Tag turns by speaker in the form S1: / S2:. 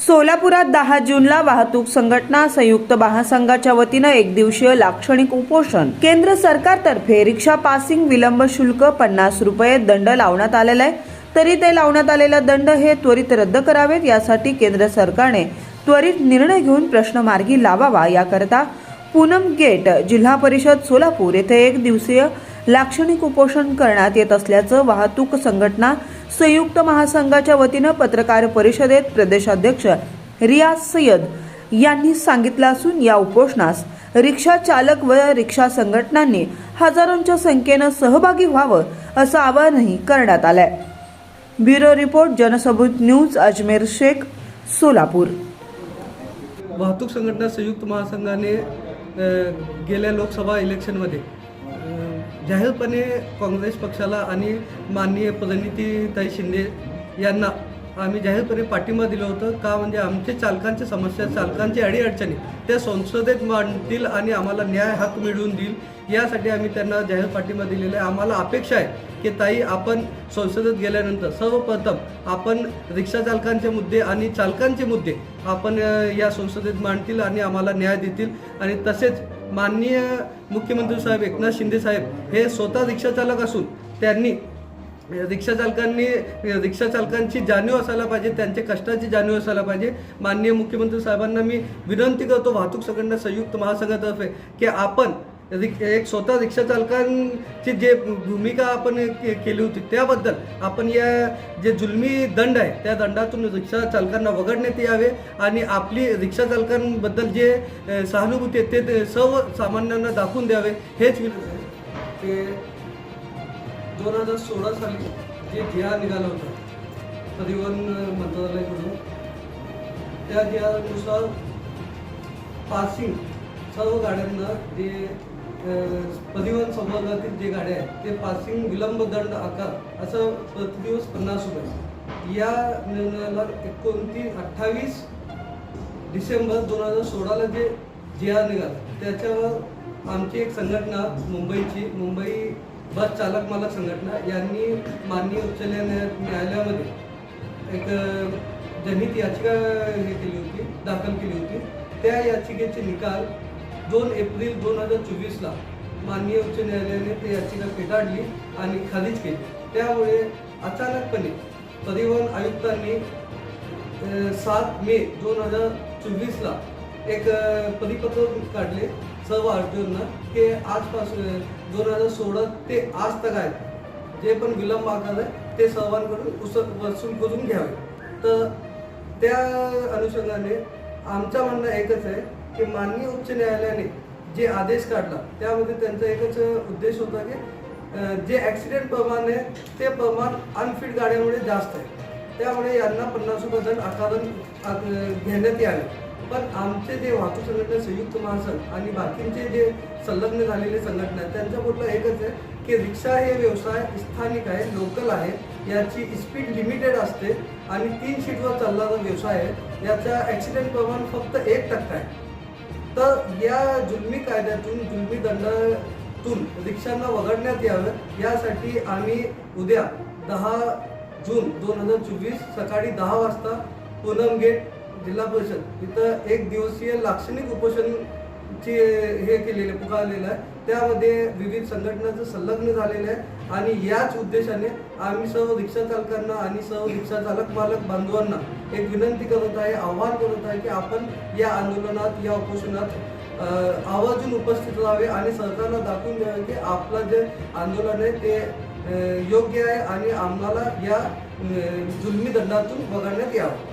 S1: सोलापुरात 10 जूनला वाहतूक संघटना संयुक्त महासंघाच्या वतीनं एक दिवसीय लाक्षणिक उपोषण. केंद्र सरकारतर्फे रिक्षा पासिंग विलंब शुल्क 50 रुपये दंड लावण्यात आलेला आहे. तरी ते लावण्यात आलेला दंड हे त्वरित रद्द करावेत, यासाठी केंद्र सरकारने त्वरित निर्णय घेऊन प्रश्न मार्गी लावावा. याकरता पूनम गेट जिल्हा परिषद सोलापूर येथे एक दिवसीय लाक्षणिक उपोषण करण्यात येत असल्याचं वाहतूक संघटना संयुक्त महासंघाच्या वतीनं पत्रकार परिषदेत प्रदेशाध्यक्ष रियाज सय्यद यांनी सांगितलं असून या उपोषणास रिक्षा चालक व रिक्षा संघटनांनी हजारोंच्या संख्येनं सहभागी व्हावं असं आवाहनही करण्यात आलंय. Bureau report, Jansabut news, Ajmer Shaikh, Solapur.
S2: वाहतूक संघटना संयुक्त महासंघाने गेल्या लोकसभा इलेक्शनमध्ये जाहीरपणे काँग्रेस पक्षाला आणि माननीय प्रणितीताई शिंदे यांना आम्ही जाहीरपणे पाठिंबा दिलं होतं. का म्हणजे आमचे चालकांच्या समस्या, चालकांची अडीअडचणी त्या संसदेत मांडतील आणि आम्हाला न्याय हक्क मिळवून देईल, यासाठी आम्ही त्यांना जाहीर पाठिंबा दिलेला आहे. आम्हाला अपेक्षा आहे की ताई, आपण संसदेत गेल्यानंतर सर्वप्रथम आपण रिक्षा चालकांचे मुद्दे आणि चालकांचे मुद्दे आपण या संसदेत मांडतील आणि आम्हाला न्याय देतील. आणि तसेच माननीय मुख्यमंत्री साहेब एकनाथ शिंदे साहेब हे स्वतः रिक्षा चालक असून त्यांनी रिक्षा चालकांची जाणीव असायला पाहिजे, त्यांच्या कष्टाची जाणीव असायला पाहिजे. माननीय मुख्यमंत्री साहेबांना मी विनंती करतो वाहतूक संघटना संयुक्त महासंघातर्फे की आपण एक स्वतः रिक्षा चालकांची जे भूमिका आपण केली होती त्याबद्दल आपण या जे जुलमी दंड आहे त्या दंडातून रिक्षा चालकांना वगळण्यात यावे आणि आपली रिक्षा चालकांबद्दल जे सहानुभूती आहे ते सर्व सामान्यांना दाखवून द्यावे. हेच ते 2016 साली जे जिहा निघाला होता परिवहन मंत्रालयाकडून, त्या जिहानुसार पासिंग सर्व गाड्यांना जे परिवहन संवर्गातील जे गाड्या आहेत ते पासिंग विलंब दंड आकार असं प्रतिदिवस 50 रुपये. या निर्णयाला 28 डिसेंबर 2016ला जे जिहा निघाला त्याच्यावर आमची एक संघटना मुंबई बस चालक मालक संघटना यांनी माननीय उच्च न्यायालयामध्ये एक जनहित याचिका दाखल केली होती. त्या याचिकेचे निकाल 2 एप्रिल 2024ला माननीय उच्च न्यायालयाने ती याचिका फेटाळली आणि खारिज केली. त्यामुळे अचानकपणे परिवहन आयुक्तांनी 7 मे 2024ला एक परिपत्रक काढले सर्व आरटीओंना की आजपासून 2016 ते आज तक आहेत जे पण विलंब आकार आहे ते सर्वांकडून वसूल करून घ्यावे. तर त्या अनुषंगाने आमचं म्हणणं एकच आहे की माननीय उच्च न्यायालयाने जे आदेश काढला त्यामध्ये त्यांचा एकच उद्देश होता की जे ॲक्सिडेंट प्रमाण आहे ते प्रमाण अनफिट गाड्यांमुळे जास्त आहे, त्यामुळे यांना 50 रुपये दंड आकारून घेण्यात यावे. पण आमचे जे वाहतूक संघटना संयुक्त महासंघ आणि बाकींचे जे संलग्न झालेले संघटना आहेत त्यांच्या बोलणं एकच आहे की रिक्षा हे व्यवसाय स्थानिक आहे, लोकल आहे, याची स्पीड लिमिटेड असते आणि 3 सीटवर चालणारा व्यवसाय आहे. याचा ॲक्सिडेंट प्रमाण फक्त 1% आहे. तर या जुलमी कायद्यातून, जुलमी दंडातून रिक्षांना वगळण्यात यावं, यासाठी आम्ही उद्या 10 जून 2024 सकाळी 10 वाजता पूनम गेट जिल्हा परिषद इथं एक दिवसीय लाक्षणिक उपोषणची हे केलेले पुकारलेलं आहे. त्यामध्ये विविध संघटनांचं संलग्न झालेलं आहे आणि याच उद्देशाने आम्ही सर्व रिक्षा चालकांना आणि सर्व रिक्षा चालक मालक बांधवांना एक विनंती करत आहे, आवाहन करत आहे की आपण या आंदोलनात, या उपोषणात आवर्जून उपस्थित राहावे आणि सरकारला दाखवून द्यावे की आपलं जे आंदोलन आहे ते योग्य आहे आणि आम्हाला या जुलमी दंडातून वगळण्यात यावं.